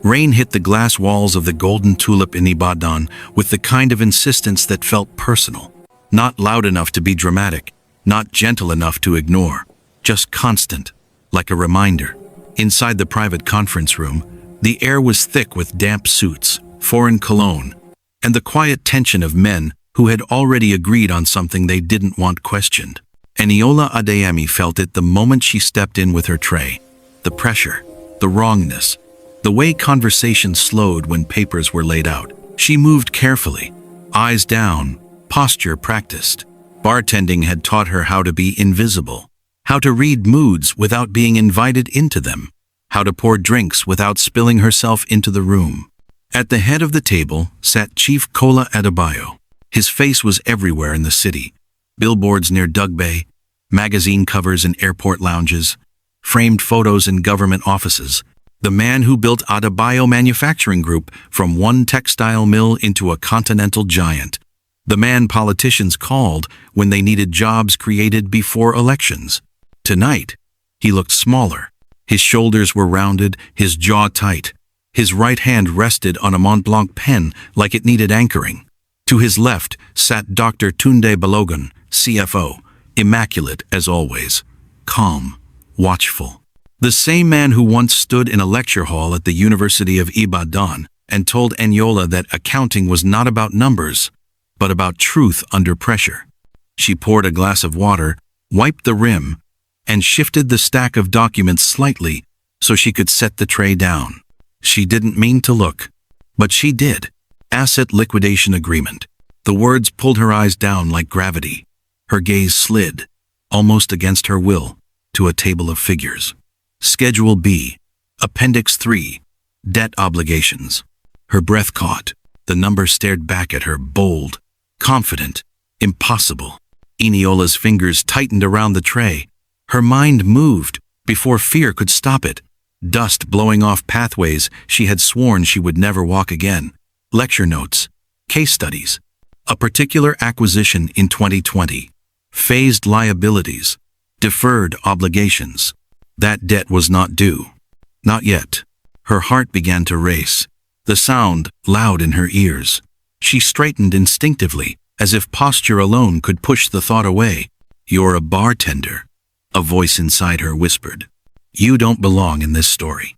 Rain hit the glass walls of the Golden Tulip in Ibadan with the kind of insistence that felt personal. Not loud enough to be dramatic, not gentle enough to ignore, just constant, like a reminder. Inside the private conference room, the air was thick with damp suits, foreign cologne, and the quiet tension of men who had already agreed on something they didn't want questioned. Eniola Adeyemi felt it the moment she stepped in with her tray. The pressure, the wrongness, the way conversation slowed when papers were laid out. She moved carefully, eyes down, posture practiced. Bartending had taught her how to be invisible, how to read moods without being invited into them, how to pour drinks without spilling herself into the room. At the head of the table sat Chief Kola Adebayo. His face was everywhere in the city. Billboards near Dugbay, magazine covers in airport lounges, framed photos in government offices. The man who built Adebayo Manufacturing Group from one textile mill into a continental giant. The man politicians called when they needed jobs created before elections. Tonight, he looked smaller. His shoulders were rounded, his jaw tight. His right hand rested on a Mont Blanc pen like it needed anchoring. To his left sat Dr. Tunde Balogun, CFO, immaculate as always, calm, watchful. The same man who once stood in a lecture hall at the University of Ibadan and told Eniola that accounting was not about numbers, but about truth under pressure. She poured a glass of water, wiped the rim, and shifted the stack of documents slightly so she could set the tray down. She didn't mean to look, but she did. Asset liquidation agreement. The words pulled her eyes down like gravity. Her gaze slid, almost against her will, to a table of figures. Schedule B, Appendix 3, Debt Obligations. Her breath caught. The number stared back at her, bold, confident, impossible. Eniola's fingers tightened around the tray. Her mind moved before fear could stop it. Dust blowing off pathways she had sworn she would never walk again. Lecture notes, case studies, a particular acquisition in 2020, phased liabilities, deferred obligations. That debt was not due. Not yet. Her heart began to race, the sound loud in her ears. She straightened instinctively, as if posture alone could push the thought away. "You're a bartender," a voice inside her whispered. "You don't belong in this story."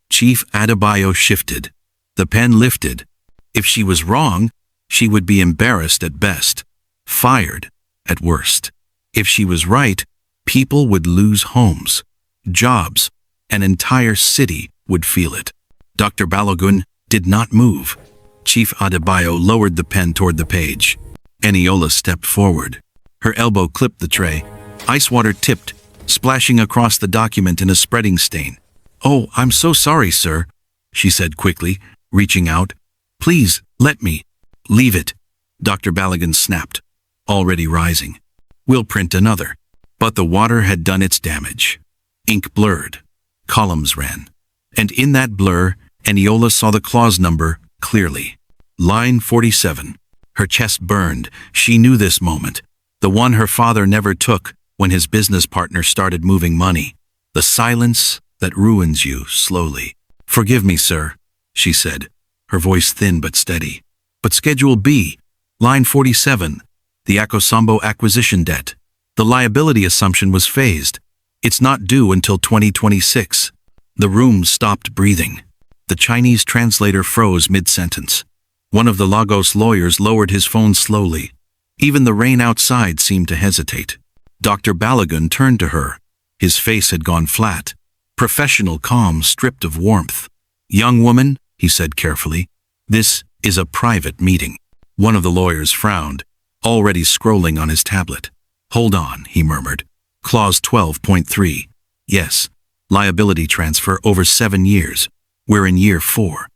Chief Adebayo shifted. The pen lifted. If she was wrong, she would be embarrassed at best, fired at worst. If she was right, people would lose homes, jobs, an entire city would feel it. Dr. Balogun did not move. Chief Adebayo lowered the pen toward the page. Eniola stepped forward. Her elbow clipped the tray. Ice water tipped, splashing across the document in a spreading stain. "Oh, I'm so sorry, sir," she said quickly, reaching out. "Please, let me." "Leave it," Dr. Balogun snapped, already rising. "We'll print another." But the water had done its damage. Ink blurred. Columns ran. And in that blur, Eniola saw the clause number clearly. Line 47. Her chest burned. She knew this moment. The one her father never took when his business partner started moving money. The silence that ruins you slowly. "Forgive me, sir," she said, her voice thin but steady. "But Schedule B, line 47, the Akosombo acquisition debt. The liability assumption was phased. It's not due until 2026. The room stopped breathing. The Chinese translator froze mid-sentence. One of the Lagos lawyers lowered his phone slowly. Even the rain outside seemed to hesitate. Dr. Balogun turned to her. His face had gone flat. Professional calm stripped of warmth. "Young woman," he said carefully, "this is a private meeting." One of the lawyers frowned, already scrolling on his tablet. "Hold on," he murmured. "Clause 12.3. Yes, liability transfer over 7 years. We're in year 4.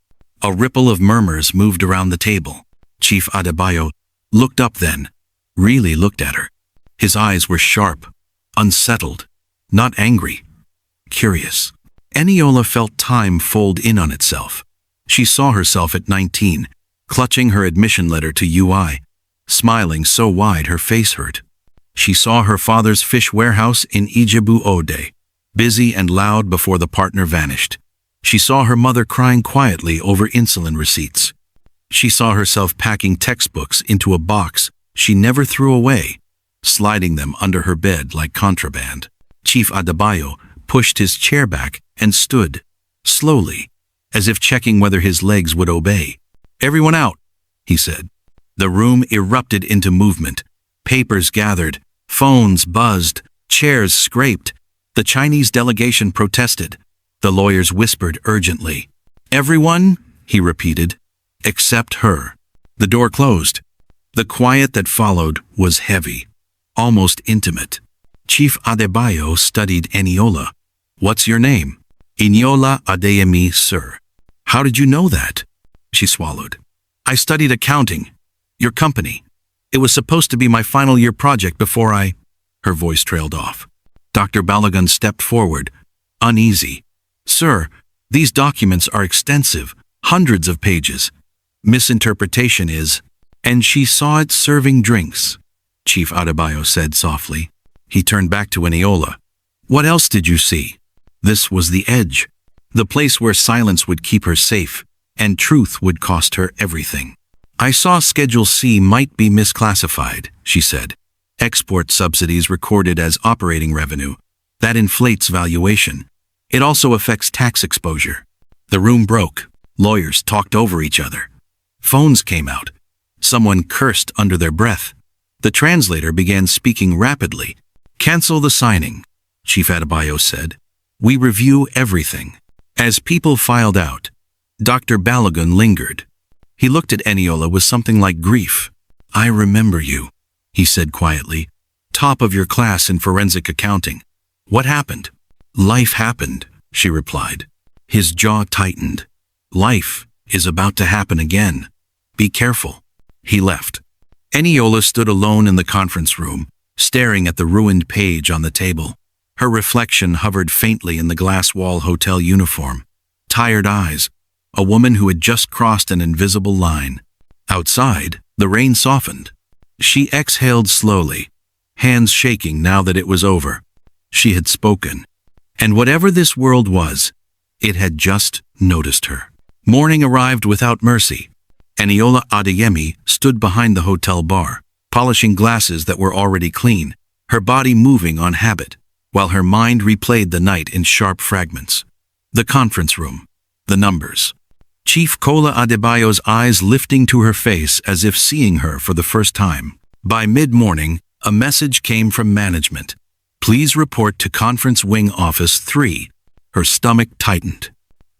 A ripple of murmurs moved around the table. Chief Adebayo looked up then, really looked at her. His eyes were sharp, unsettled, not angry, curious. Eniola felt time fold in on itself. She saw herself at 19, clutching her admission letter to UI, smiling so wide her face hurt. She saw her father's fish warehouse in Ijebu Ode, busy and loud before the partner vanished. She saw her mother crying quietly over insulin receipts. She saw herself packing textbooks into a box she never threw away, sliding them under her bed like contraband. Chief Adebayo pushed his chair back and stood, slowly, as if checking whether his legs would obey. "Everyone out," he said. The room erupted into movement. Papers gathered, phones buzzed, chairs scraped. The Chinese delegation protested. The lawyers whispered urgently. "Everyone," he repeated, "except her." The door closed. The quiet that followed was heavy, almost intimate. Chief Adebayo studied Eniola. "What's your name?" "Eniola Adeyemi, sir." "How did you know that?" She swallowed. "I studied accounting. Your company. It was supposed to be my final year project before I—" Her voice trailed off. Dr. Balagun stepped forward, uneasy. "Sir, these documents are extensive, hundreds of pages. Misinterpretation is—" "And she saw it serving drinks," Chief Adebayo said softly. He turned back to Eniola. "What else did you see?" This was the edge, the place where silence would keep her safe, and truth would cost her everything. "I saw Schedule C might be misclassified," she said. "Export subsidies recorded as operating revenue. That inflates valuation. It also affects tax exposure." The room broke. Lawyers talked over each other. Phones came out. Someone cursed under their breath. The translator began speaking rapidly. "Cancel the signing," Chief Adebayo said. "We review everything." As people filed out, Dr. Balagun lingered. He looked at Eniola with something like grief. "I remember you," he said quietly. "Top of your class in forensic accounting. What happened?" "Life happened," she replied. His jaw tightened. "Life is about to happen again. Be careful." He left. Eniola stood alone in the conference room, staring at the ruined page on the table. Her reflection hovered faintly in the glass wall hotel uniform. Tired eyes, a woman who had just crossed an invisible line. Outside, the rain softened. She exhaled slowly, hands shaking now that it was over. She had spoken. And whatever this world was, it had just noticed her. Morning arrived without mercy. Eniola Adeyemi stood behind the hotel bar, polishing glasses that were already clean, her body moving on habit, while her mind replayed the night in sharp fragments. The conference room, the numbers. Chief Kola Adebayo's eyes lifting to her face as if seeing her for the first time. By mid-morning, a message came from management. "Please report to Conference Wing Office 3. Her stomach tightened.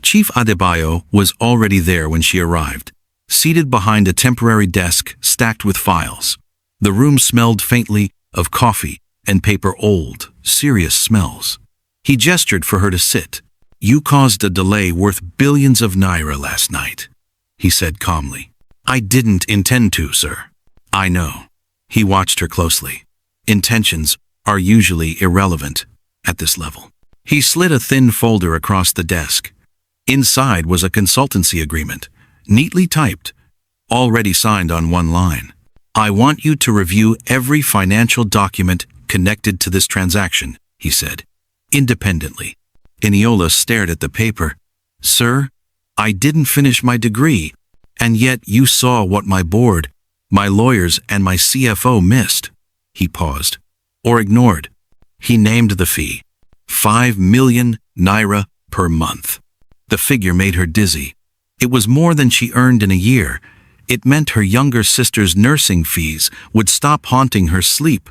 Chief Adebayo was already there when she arrived, seated behind a temporary desk stacked with files. The room smelled faintly of coffee and paper, old, serious smells. He gestured for her to sit. "You caused a delay worth billions of naira last night," he said calmly. "I didn't intend to, sir." "I know." He watched her closely. Intentions are usually irrelevant at this level. He slid a thin folder across the desk. Inside was a consultancy agreement, neatly typed, already signed on one line. "I want you to review every financial document connected to this transaction," he said, independently. Eniola stared at the paper. "Sir, I didn't finish my degree, and yet you saw what my board, my lawyers, and my CFO missed." He paused, or ignored. He named the fee. 5 million naira per month. The figure made her dizzy. It was more than she earned in a year. It meant her younger sister's nursing fees would stop haunting her sleep.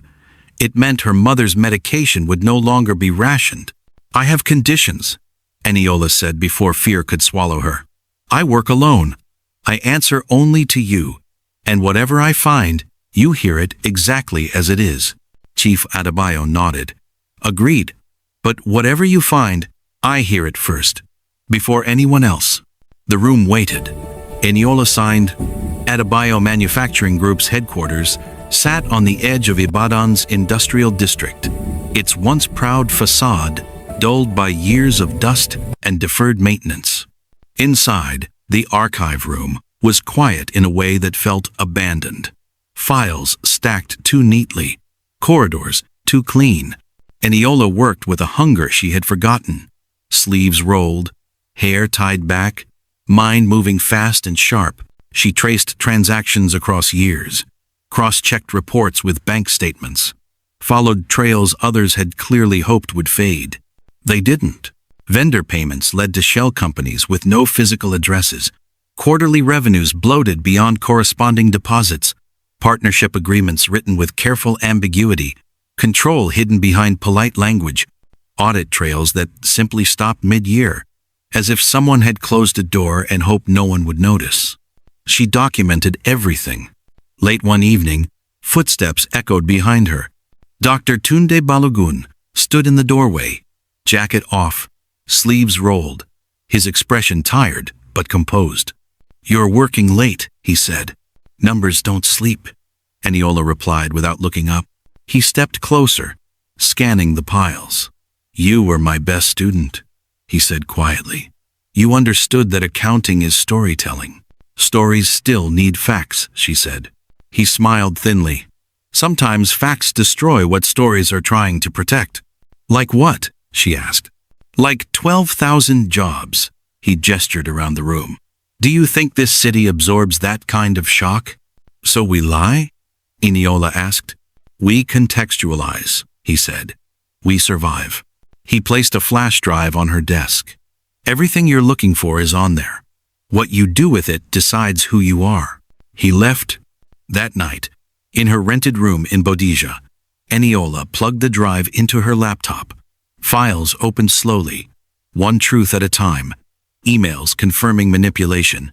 It meant her mother's medication would no longer be rationed. "I have conditions," Eniola said before fear could swallow her. "I work alone. I answer only to you. And whatever I find, you hear it exactly as it is." Chief Adebayo nodded. "Agreed. But whatever you find, I hear it first, before anyone else." The room waited. Eniola signed. Adebayo Manufacturing Group's headquarters sat on the edge of Ibadan's industrial district, its once proud facade dulled by years of dust and deferred maintenance. Inside, the archive room was quiet in a way that felt abandoned. Files stacked too neatly, corridors too clean. Eniola worked with a hunger she had forgotten. Sleeves rolled, hair tied back, mind moving fast and sharp. She traced transactions across years, cross-checked reports with bank statements, followed trails others had clearly hoped would fade. They didn't. Vendor payments led to shell companies with no physical addresses, quarterly revenues bloated beyond corresponding deposits, partnership agreements written with careful ambiguity, control hidden behind polite language, audit trails that simply stopped mid-year, as if someone had closed a door and hoped no one would notice. She documented everything. Late one evening, footsteps echoed behind her. Dr. Tunde Balogun stood in the doorway, jacket off, sleeves rolled, his expression tired but composed. "You're working late," he said. "Numbers don't sleep," Eniola replied without looking up. He stepped closer, scanning the piles. "You were my best student," he said quietly. "You understood that accounting is storytelling. Stories still need facts," she said. He smiled thinly. "Sometimes facts destroy what stories are trying to protect." "Like what?" she asked. "Like 12,000 jobs," he gestured around the room. "Do you think this city absorbs that kind of shock?" "So we lie?" Eniola asked. "We contextualize," he said. "We survive." He placed a flash drive on her desk. "Everything you're looking for is on there. What you do with it decides who you are." He left. That night, in her rented room in Bodija, Eniola plugged the drive into her laptop. Files opened slowly, one truth at a time, emails confirming manipulation,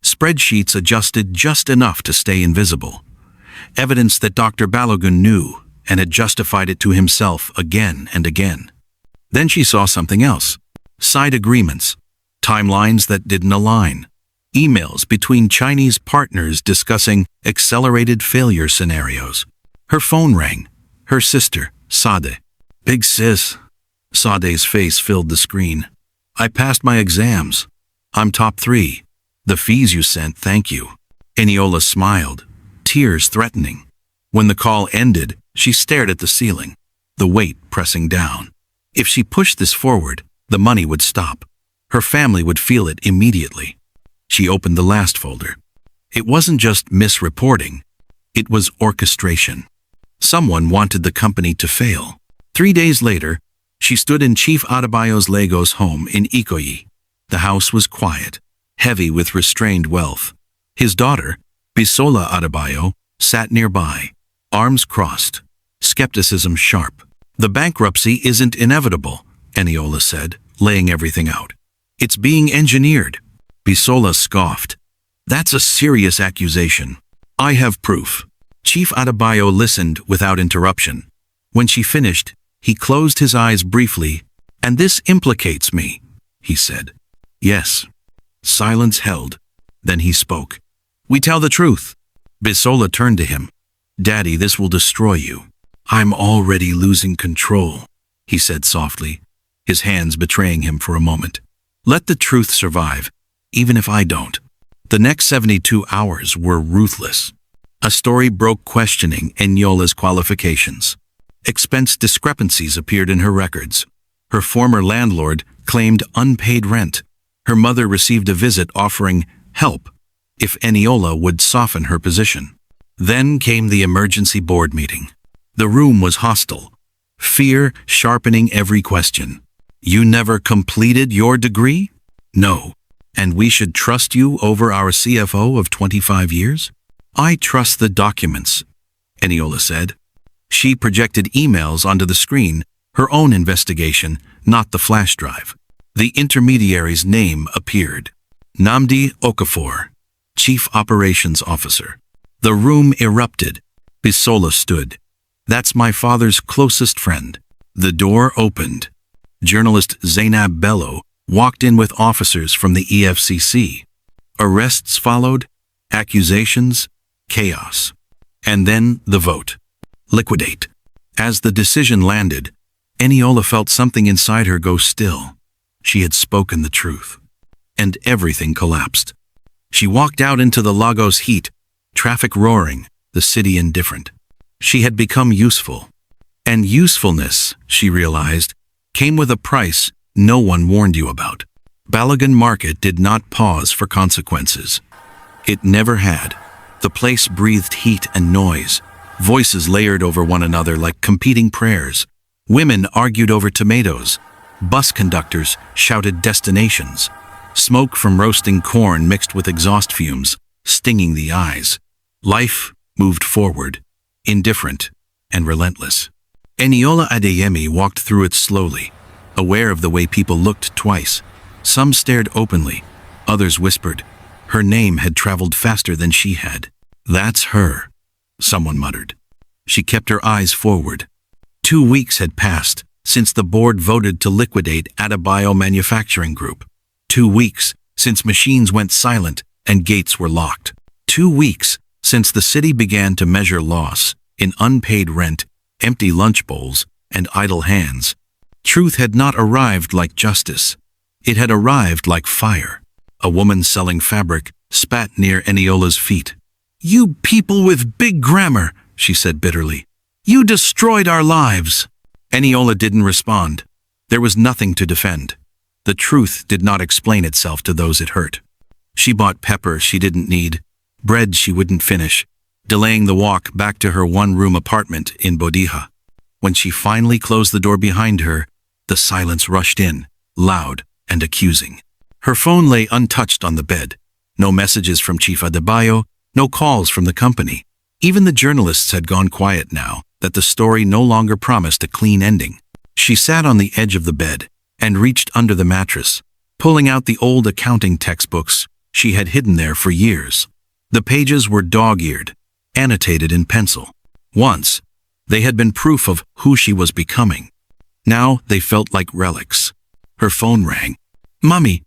spreadsheets adjusted just enough to stay invisible, evidence that Dr. Balogun knew and had justified it to himself again and again. Then she saw something else. Side agreements, timelines that didn't align, emails between Chinese partners discussing accelerated failure scenarios. Her phone rang. Her sister, Sade. "Big sis." Sade's face filled the screen. "I passed my exams. I'm top 3. The fees you sent, thank you." Eniola smiled, tears threatening. When the call ended, she stared at the ceiling, the weight pressing down. If she pushed this forward, the money would stop. Her family would feel it immediately. She opened the last folder. It wasn't just misreporting. It was orchestration. Someone wanted the company to fail. 3 days later, she stood in Chief Adebayo's Lagos home in Ikoyi. The house was quiet, heavy with restrained wealth. His daughter, Bisola Adebayo, sat nearby, arms crossed, skepticism sharp. "The bankruptcy isn't inevitable," Eniola said, laying everything out. "It's being engineered." Bisola scoffed. "That's a serious accusation. I have proof." Chief Adebayo listened without interruption. When she finished, he closed his eyes briefly. "And this implicates me," he said. "Yes." Silence held. Then he spoke. "We tell the truth." Bisola turned to him. "Daddy, this will destroy you." "I'm already losing control," he said softly, his hands betraying him for a moment. "Let the truth survive, even if I don't." The next 72 hours were ruthless. A story broke questioning Eniola's qualifications. Expense discrepancies appeared in her records. Her former landlord claimed unpaid rent. Her mother received a visit offering help if Eniola would soften her position. Then came the emergency board meeting. The room was hostile, fear sharpening every question. "You never completed your degree?" "No. And we should trust you over our CFO of 25 years? "I trust the documents," Eniola said. She projected emails onto the screen, her own investigation, not the flash drive. The intermediary's name appeared. Namdi Okafor, Chief Operations Officer. The room erupted. Bisola stood. "That's my father's closest friend." The door opened. Journalist Zainab Bello walked in with officers from the EFCC. Arrests followed, accusations, chaos. And then the vote. Liquidate. As the decision landed, Eniola felt something inside her go still. She had spoken the truth. And everything collapsed. She walked out into the Lagos heat, traffic roaring, the city indifferent. She had become useful. And usefulness, she realized, came with a price no one warned you about. Balogun Market did not pause for consequences. It never had. The place breathed heat and noise. Voices layered over one another like competing prayers. Women argued over tomatoes. Bus conductors shouted destinations. Smoke from roasting corn mixed with exhaust fumes, stinging the eyes. Life moved forward, indifferent and relentless. Eniola Adeyemi walked through it slowly, aware of the way people looked twice. Some stared openly, others whispered. Her name had traveled faster than she had. "That's her," someone muttered. She kept her eyes forward. 2 weeks had passed since the board voted to liquidate Adebayo Manufacturing Group. 2 weeks since machines went silent and gates were locked. 2 weeks since the city began to measure loss in unpaid rent, empty lunch bowls, and idle hands. Truth had not arrived like justice. It had arrived like fire. A woman selling fabric spat near Eniola's feet. "You people with big grammar," she said bitterly. "You destroyed our lives." Eniola didn't respond. There was nothing to defend. The truth did not explain itself to those it hurt. She bought pepper she didn't need, bread she wouldn't finish, delaying the walk back to her one-room apartment in Bodija. When she finally closed the door behind her, the silence rushed in, loud and accusing. Her phone lay untouched on the bed. No messages from Chief Adebayo, no calls from the company. Even the journalists had gone quiet now that the story no longer promised a clean ending. She sat on the edge of the bed and reached under the mattress, pulling out the old accounting textbooks she had hidden there for years. The pages were dog-eared, annotated in pencil. Once, they had been proof of who she was becoming. Now they felt like relics. Her phone rang. "Mummy,"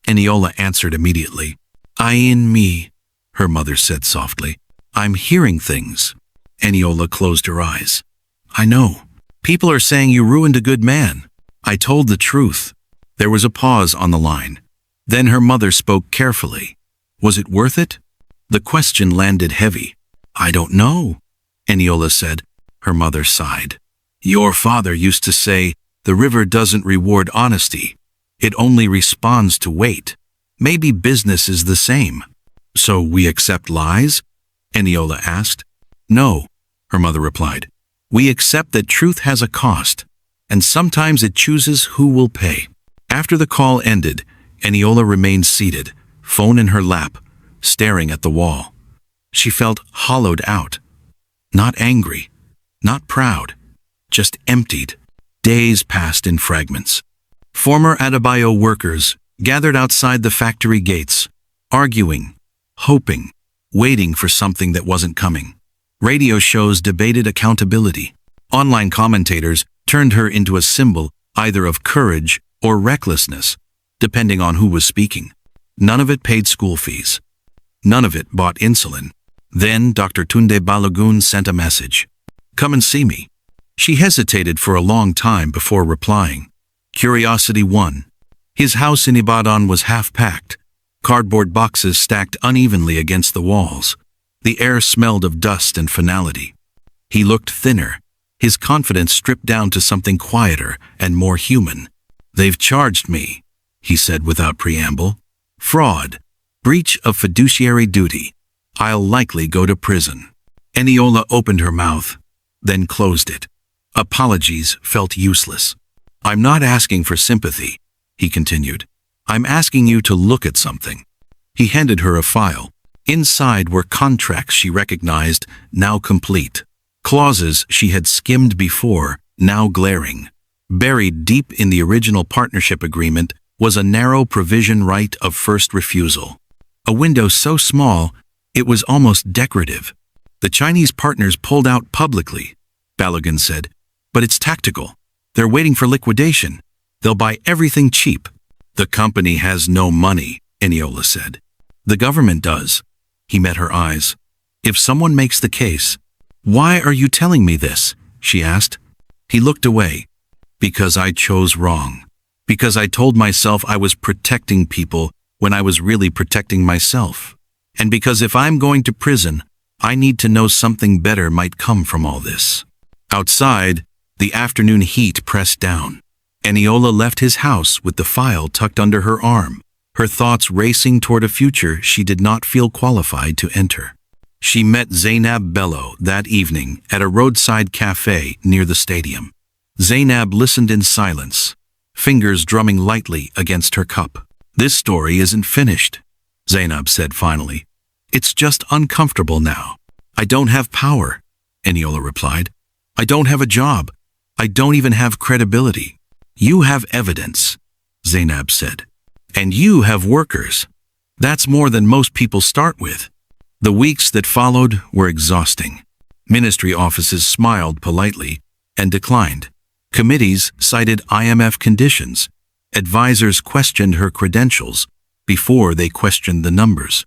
Eniola answered immediately. "Me," her mother said softly. "I'm hearing things." Eniola closed her eyes. "I know. People are saying you ruined a good man." "I told the truth." There was a pause on the line. Then her mother spoke carefully. "Was it worth it?" The question landed heavy. "I don't know," Eniola said. Her mother sighed. "Your father used to say, the river doesn't reward honesty. It only responds to weight. Maybe business is the same." "So we accept lies?" Eniola asked. "No," her mother replied. "We accept that truth has a cost, and sometimes it chooses who will pay." After the call ended, Eniola remained seated, phone in her lap, staring at the wall. She felt hollowed out. Not angry, not proud, just emptied. Days passed in fragments. Former Adebayo workers gathered outside the factory gates, arguing, hoping, waiting for something that wasn't coming. Radio shows debated accountability. Online commentators turned her into a symbol either of courage or recklessness, depending on who was speaking. None of it paid school fees. None of it bought insulin. Then Dr. Tunde Balogun sent a message. "Come and see me." She hesitated for a long time before replying. Curiosity won. His house in Ibadan was half-packed, cardboard boxes stacked unevenly against the walls. The air smelled of dust and finality. He looked thinner, his confidence stripped down to something quieter and more human. "They've charged me," he said without preamble. "Fraud, breach of fiduciary duty. I'll likely go to prison." Eniola opened her mouth, then closed it. Apologies felt useless. "I'm not asking for sympathy," he continued. "I'm asking you to look at something." He handed her a file. Inside were contracts she recognized, now complete. Clauses she had skimmed before, now glaring. Buried deep in the original partnership agreement was a narrow provision right of first refusal. A window so small, it was almost decorative. "The Chinese partners pulled out publicly," Balogun said. "But it's tactical. They're waiting for liquidation. They'll buy everything cheap." "The company has no money," Eniola said. "The government does." He met her eyes. "If someone makes the case." "Why are you telling me this?" she asked. He looked away. "Because I chose wrong. Because I told myself I was protecting people when I was really protecting myself. And because if I'm going to prison, I need to know something better might come from all this." Outside, the afternoon heat pressed down. Eniola left his house with the file tucked under her arm, her thoughts racing toward a future she did not feel qualified to enter. She met Zainab Bello that evening at a roadside cafe near the stadium. Zainab listened in silence, fingers drumming lightly against her cup. "This story isn't finished," Zainab said finally. "It's just uncomfortable now." "I don't have power," Eniola replied. "I don't have a job. I don't even have credibility." "You have evidence," Zainab said. "And you have workers. That's more than most people start with." The weeks that followed were exhausting. Ministry offices smiled politely and declined. Committees cited IMF conditions. Advisors questioned her credentials before they questioned the numbers.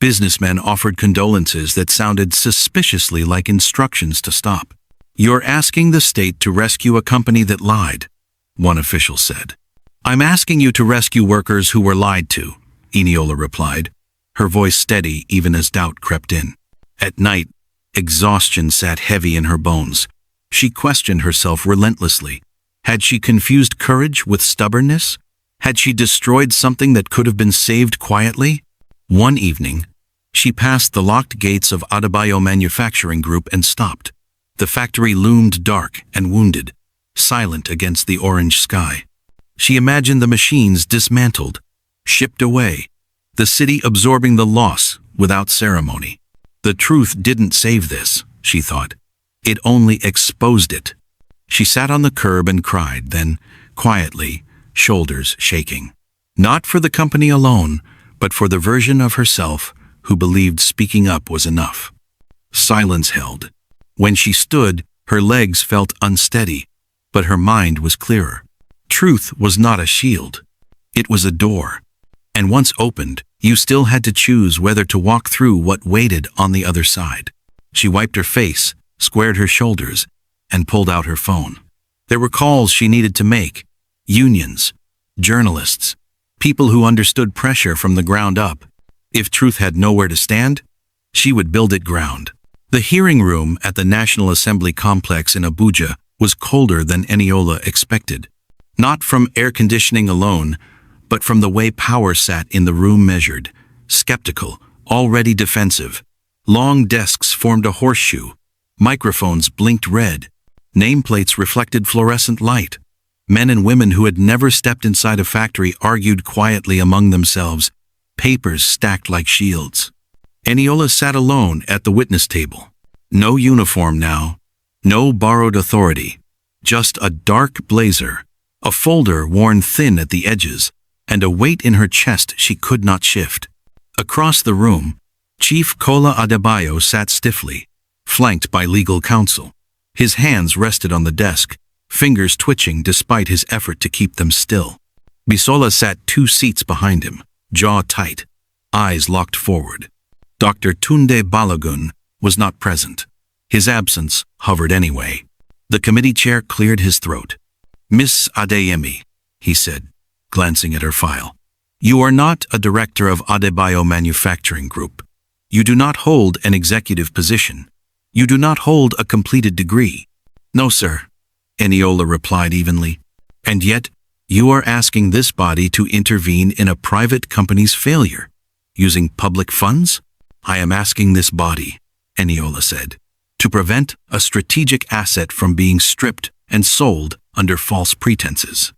Businessmen offered condolences that sounded suspiciously like instructions to stop. "You're asking the state to rescue a company that lied," one official said. "I'm asking you to rescue workers who were lied to," Eniola replied, her voice steady even as doubt crept in. At night, exhaustion sat heavy in her bones. She questioned herself relentlessly. Had she confused courage with stubbornness? Had she destroyed something that could have been saved quietly? One evening, she passed the locked gates of Adebayo Manufacturing Group and stopped. The factory loomed dark and wounded, silent against the orange sky. She imagined the machines dismantled, shipped away, the city absorbing the loss without ceremony. The truth didn't save this, she thought. It only exposed it. She sat on the curb and cried, then, quietly, shoulders shaking. Not for the company alone, but for the version of herself who believed speaking up was enough. Silence held. When she stood, her legs felt unsteady, but her mind was clearer. Truth was not a shield. It was a door. And once opened, you still had to choose whether to walk through what waited on the other side. She wiped her face, squared her shoulders, and pulled out her phone. There were calls she needed to make. Unions, journalists, people who understood pressure from the ground up. If truth had nowhere to stand, she would build it ground. The hearing room at the National Assembly complex in Abuja was colder than Eniola expected. Not from air conditioning alone, but from the way power sat in the room measured, skeptical, already defensive. Long desks formed a horseshoe. Microphones blinked red. Nameplates reflected fluorescent light. Men and women who had never stepped inside a factory argued quietly among themselves, papers stacked like shields. Eniola sat alone at the witness table. No uniform now, no borrowed authority, just a dark blazer, a folder worn thin at the edges, and a weight in her chest she could not shift. Across the room, Chief Kola Adebayo sat stiffly, flanked by legal counsel. His hands rested on the desk, fingers twitching despite his effort to keep them still. Bisola sat 2 seats behind him, jaw tight, eyes locked forward. Dr. Tunde Balogun was not present. His absence hovered anyway. The committee chair cleared his throat. "Miss Adeyemi," he said, glancing at her file. "You are not a director of Adebayo Manufacturing Group. You do not hold an executive position. You do not hold a completed degree." "No, sir," Eniola replied evenly. "And yet, you are asking this body to intervene in a private company's failure, using public funds?" "I am asking this body," Eniola said, "to prevent a strategic asset from being stripped and sold under false pretenses."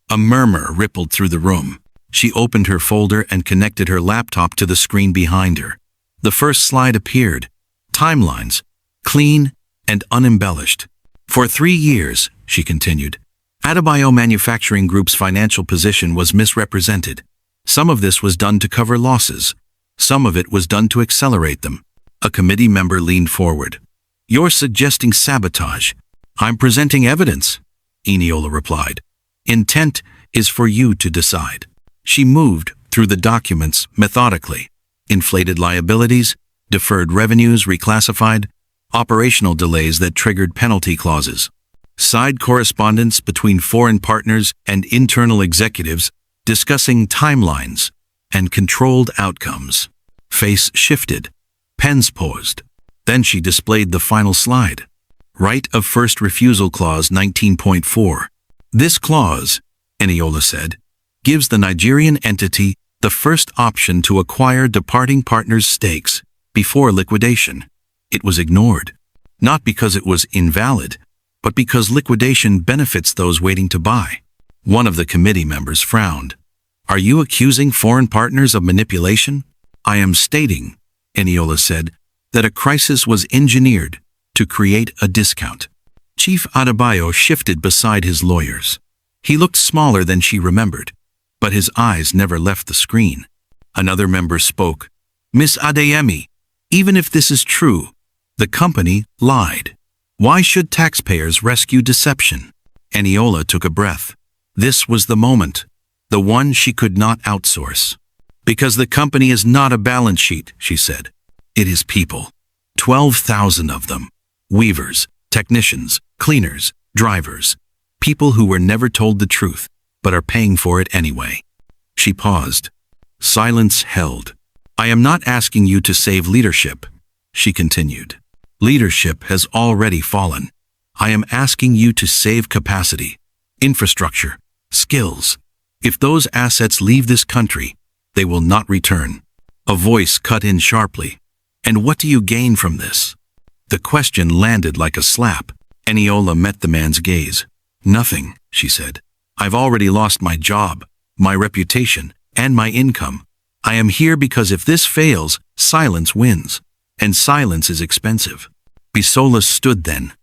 A murmur rippled through the room. She opened her folder and connected her laptop to the screen behind her. The first slide appeared. Timelines, clean and unembellished. "For 3 years," she continued, "Adebayo Manufacturing Group's financial position was misrepresented. Some of this was done to cover losses. Some of it was done to accelerate them." A committee member leaned forward. "You're suggesting sabotage." "I'm presenting evidence," Eniola replied. "Intent is for you to decide." She moved through the documents methodically. Inflated liabilities, deferred revenues reclassified, operational delays that triggered penalty clauses, side correspondence between foreign partners and internal executives discussing timelines and controlled outcomes. Face shifted. Pens paused. Then she displayed the final slide. Right of first refusal clause 19.4. This clause, Eniola said, gives the Nigerian entity the first option to acquire departing partners' stakes before liquidation. It was ignored, not because it was invalid, but because liquidation benefits those waiting to buy. One of the committee members frowned. Are you accusing foreign partners of manipulation? I am stating, Eniola said, that a crisis was engineered to create a discount. Chief Adebayo shifted beside his lawyers. He looked smaller than she remembered, but his eyes never left the screen. Another member spoke. Miss Adeyemi, even if this is true, the company lied. Why should taxpayers rescue deception? Eniola took a breath. This was the moment, the one she could not outsource. Because the company is not a balance sheet, she said. It is people. 12,000 of them. Weavers, technicians, cleaners, drivers. People who were never told the truth, but are paying for it anyway. She paused. Silence held. I am not asking you to save leadership, she continued. Leadership has already fallen. I am asking you to save capacity, infrastructure, skills. If those assets leave this country, they will not return. A voice cut in sharply. And what do you gain from this? The question landed like a slap. Eniola met the man's gaze. Nothing, she said. I've already lost my job, my reputation, and my income. I am here because if this fails, silence wins. And silence is expensive. Bisola stood then,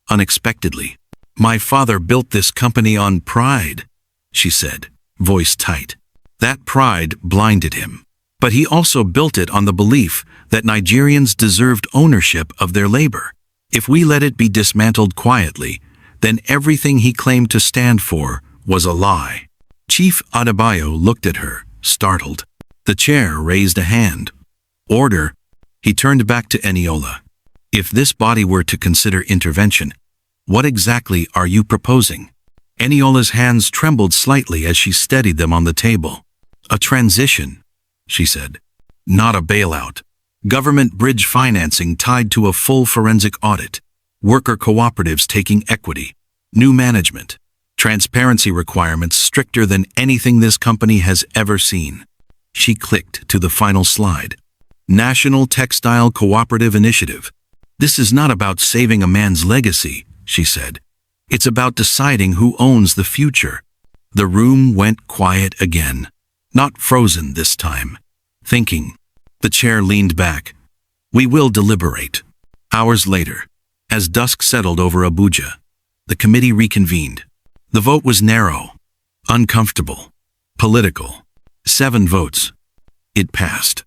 unexpectedly. My father built this company on pride, she said, voice tight. That pride blinded him. But he also built it on the belief that Nigerians deserved ownership of their labor. If we let it be dismantled quietly, then everything he claimed to stand for was a lie. Chief Adebayo looked at her, startled. The chair raised a hand. Order. He turned back to Eniola. If this body were to consider intervention, what exactly are you proposing? Eniola's hands trembled slightly as she steadied them on the table. A transition, she said. Not a bailout. Government bridge financing tied to a full forensic audit. Worker cooperatives taking equity. New management. Transparency requirements stricter than anything this company has ever seen. She clicked to the final slide. National Textile Cooperative Initiative. This is not about saving a man's legacy, she said. It's about deciding who owns the future. The room went quiet again. Not frozen this time. Thinking. The chair leaned back. We will deliberate. Hours later, as dusk settled over Abuja, the committee reconvened. The vote was narrow, uncomfortable, political. 7 votes. It passed.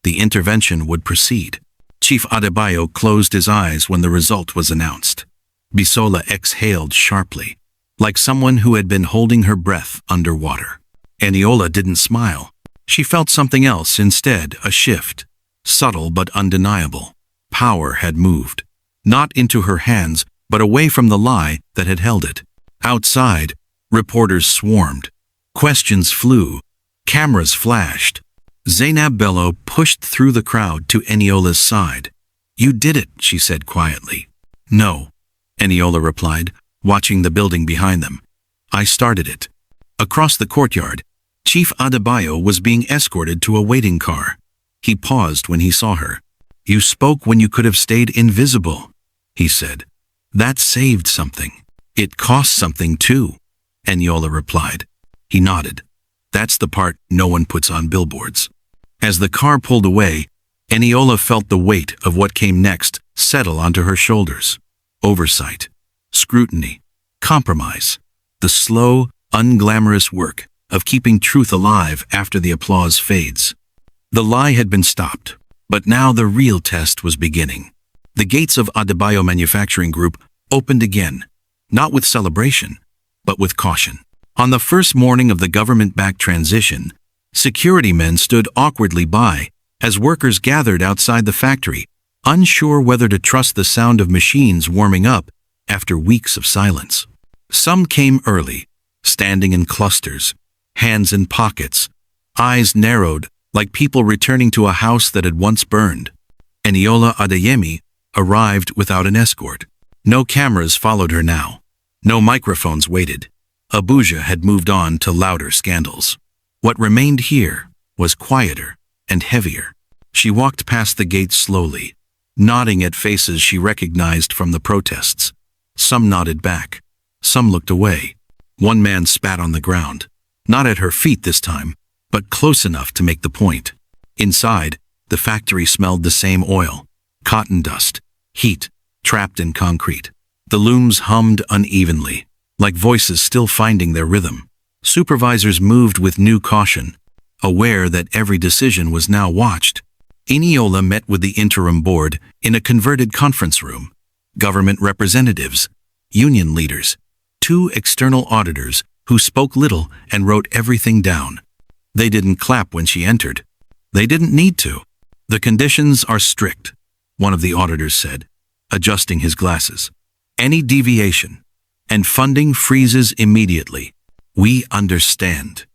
The intervention would proceed. Chief Adebayo closed his eyes when the result was announced. Bisola exhaled sharply, like someone who had been holding her breath underwater. Eniola didn't smile. She felt something else instead, a shift, subtle but undeniable. Power had moved, not into her hands, but away from the lie that had held it. Outside, reporters swarmed. Questions flew. Cameras flashed. Zainab Bello pushed through the crowd to Eniola's side. You did it, she said quietly. No, Eniola replied, watching the building behind them. I started it. Across the courtyard, Chief Adebayo was being escorted to a waiting car. He paused when he saw her. You spoke when you could have stayed invisible, he said. That saved something. It cost something too, Eniola replied. He nodded. That's the part no one puts on billboards. As the car pulled away, Eniola felt the weight of what came next settle onto her shoulders. Oversight, scrutiny, compromise, the slow, unglamorous work of keeping truth alive after the applause fades. The lie had been stopped, but now the real test was beginning. The gates of Adebayo Manufacturing Group opened again, not with celebration, but with caution. On the first morning of the government-backed transition, security men stood awkwardly by as workers gathered outside the factory, unsure whether to trust the sound of machines warming up after weeks of silence. Some came early, standing in clusters, hands in pockets, eyes narrowed like people returning to a house that had once burned. Eniola Adeyemi arrived without an escort. No cameras followed her now. No microphones waited. Abuja had moved on to louder scandals. What remained here was quieter and heavier. She walked past the gate slowly, nodding at faces she recognized from the protests. Some nodded back. Some looked away. One man spat on the ground, not at her feet this time, but close enough to make the point. Inside, the factory smelled the same oil, cotton dust, heat, trapped in concrete. The looms hummed unevenly, like voices still finding their rhythm. Supervisors moved with new caution, aware that every decision was now watched. Eniola met with the interim board in a converted conference room. Government representatives, union leaders, 2 external auditors who spoke little and wrote everything down. They didn't clap when she entered. They didn't need to. The conditions are strict, one of the auditors said, adjusting his glasses. Any deviation, and funding freezes immediately. We understand,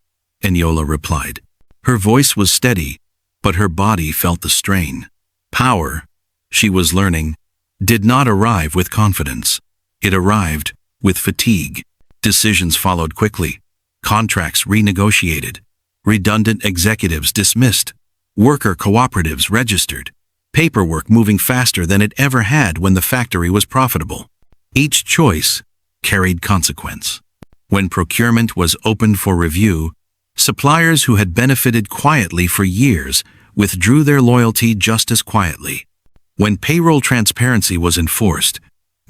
Eniola replied. Her voice was steady, but her body felt the strain. Power, she was learning, did not arrive with confidence. It arrived with fatigue. Decisions followed quickly. Contracts renegotiated. Redundant executives dismissed. Worker cooperatives registered. Paperwork moving faster than it ever had when the factory was profitable. Each choice carried consequence. When procurement was opened for review, suppliers who had benefited quietly for years withdrew their loyalty just as quietly. When payroll transparency was enforced,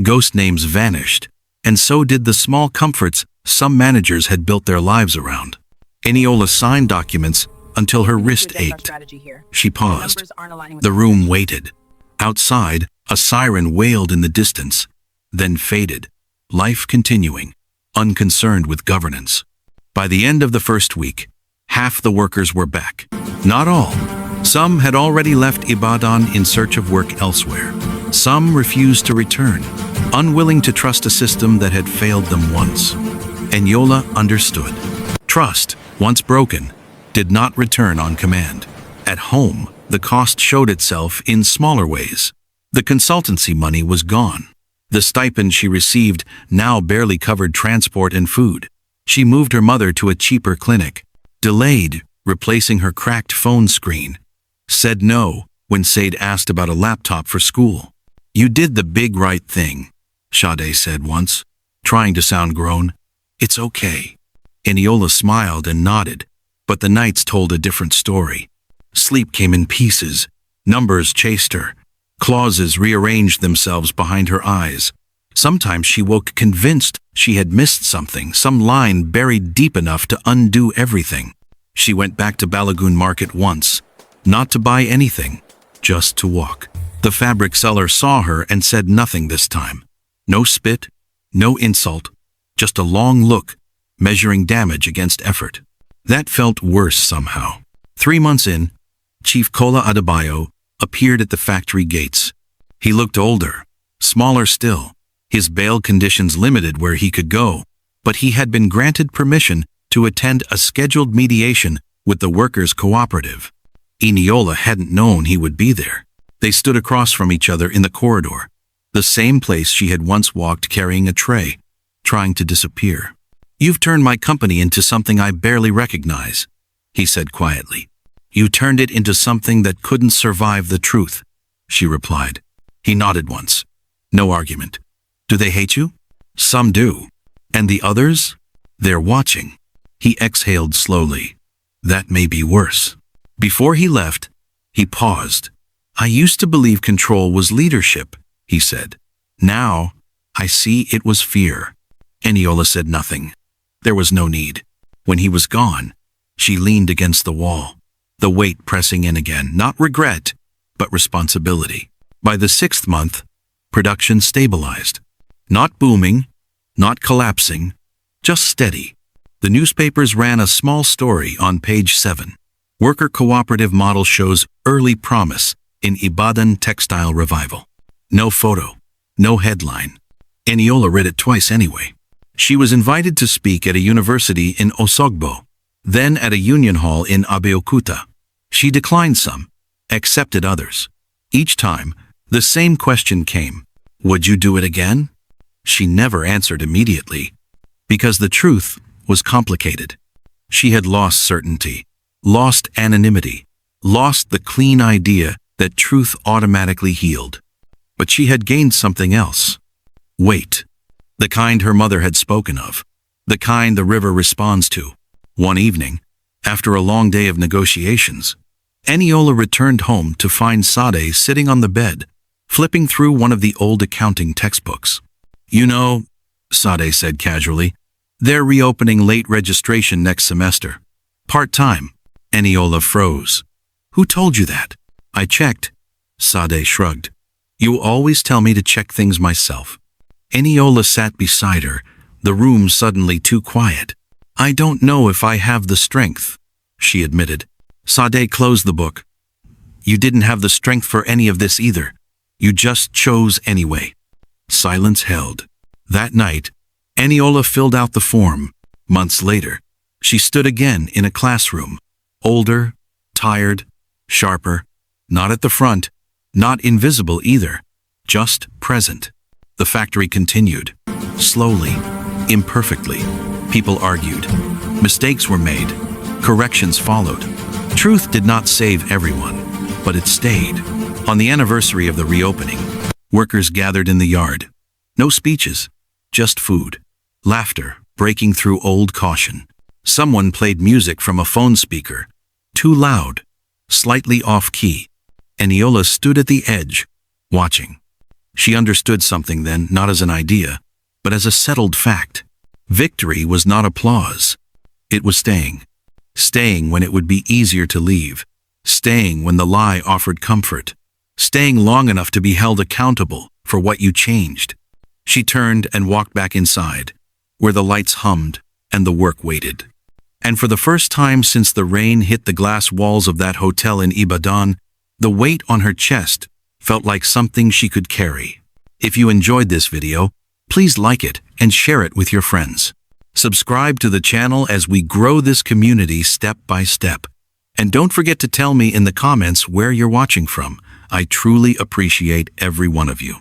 ghost names vanished, and so did the small comforts some managers had built their lives around. Eniola signed documents until her wrist ached. She paused. The room waited. Outside, a siren wailed in the distance, then faded, life continuing, unconcerned with governance. By the end of the first week, half the workers were back. Not all. Some had already left Ibadan in search of work elsewhere. Some refused to return, unwilling to trust a system that had failed them once. Eniola understood. Trust, once broken, did not return on command. At home, the cost showed itself in smaller ways. The consultancy money was gone. The stipend she received now barely covered transport and food. She moved her mother to a cheaper clinic, delayed replacing her cracked phone screen, said no when Said asked about a laptop for school. You did the big right thing, Sade said once, trying to sound grown. It's okay. Eniola smiled and nodded, but the nights told a different story. Sleep came in pieces. Numbers chased her. Clauses rearranged themselves behind her eyes. Sometimes she woke convinced she had missed something, some line buried deep enough to undo everything. She went back to Balagoon Market once, not to buy anything, just to walk. The fabric seller saw her and said nothing this time. No spit, no insult, just a long look, measuring damage against effort. That felt worse somehow. 3 months in, Chief Kola Adebayo appeared at the factory gates. He looked older, smaller still. His bail conditions limited where he could go, but he had been granted permission to attend a scheduled mediation with the workers' cooperative. Eniola hadn't known he would be there. They stood across from each other in the corridor, the same place she had once walked carrying a tray, trying to disappear. You've turned my company into something I barely recognize, he said quietly. You turned it into something that couldn't survive the truth, she replied. He nodded once. No argument. Do they hate you? Some do. And the others? They're watching. He exhaled slowly. That may be worse. Before he left, he paused. I used to believe control was leadership, he said. Now, I see it was fear. Eniola said nothing. There was no need. When he was gone, she leaned against the wall, the weight pressing in again, not regret, but responsibility. By the 6th month, production stabilized. Not booming, not collapsing, just steady. The newspapers ran a small story on page 7. Worker cooperative model shows early promise in Ibadan textile revival. No photo, no headline. Eniola read it twice anyway. She was invited to speak at a university in Osogbo, then at a union hall in Abeokuta. She declined some, accepted others. Each time, the same question came. Would you do it again? She never answered immediately, because the truth was complicated. She had lost certainty, lost anonymity, lost the clean idea that truth automatically healed. But she had gained something else. Weight. The kind her mother had spoken of. The kind the river responds to. One evening, after a long day of negotiations, Eniola returned home to find Sade sitting on the bed, flipping through one of the old accounting textbooks. "You know," Sade said casually, "they're reopening late registration next semester. Part-time." Eniola froze. "Who told you that?" "I checked." Sade shrugged. "You always tell me to check things myself." Eniola sat beside her, the room suddenly too quiet. "I don't know if I have the strength," she admitted. Sade closed the book. "You didn't have the strength for any of this either. You just chose anyway." Silence held. That night, Eniola filled out the form. Months later, she stood again in a classroom. Older, tired, sharper, not at the front, not invisible either, just present. The factory continued. Slowly, imperfectly. People argued. Mistakes were made. Corrections followed. Truth did not save everyone, but it stayed. On the anniversary of the reopening, workers gathered in the yard. No speeches, just food. Laughter breaking through old caution. Someone played music from a phone speaker. Too loud, slightly off-key. Eniola stood at the edge, watching. She understood something then, not as an idea, but as a settled fact. Victory was not applause. It was staying. Staying when it would be easier to leave. Staying when the lie offered comfort. Staying long enough to be held accountable for what you changed. She turned and walked back inside, where the lights hummed and the work waited. And for the first time since the rain hit the glass walls of that hotel in Ibadan, the weight on her chest felt like something she could carry. If you enjoyed this video, please like it and share it with your friends. Subscribe to the channel as we grow this community step by step. And don't forget to tell me in the comments where you're watching from. I truly appreciate every one of you.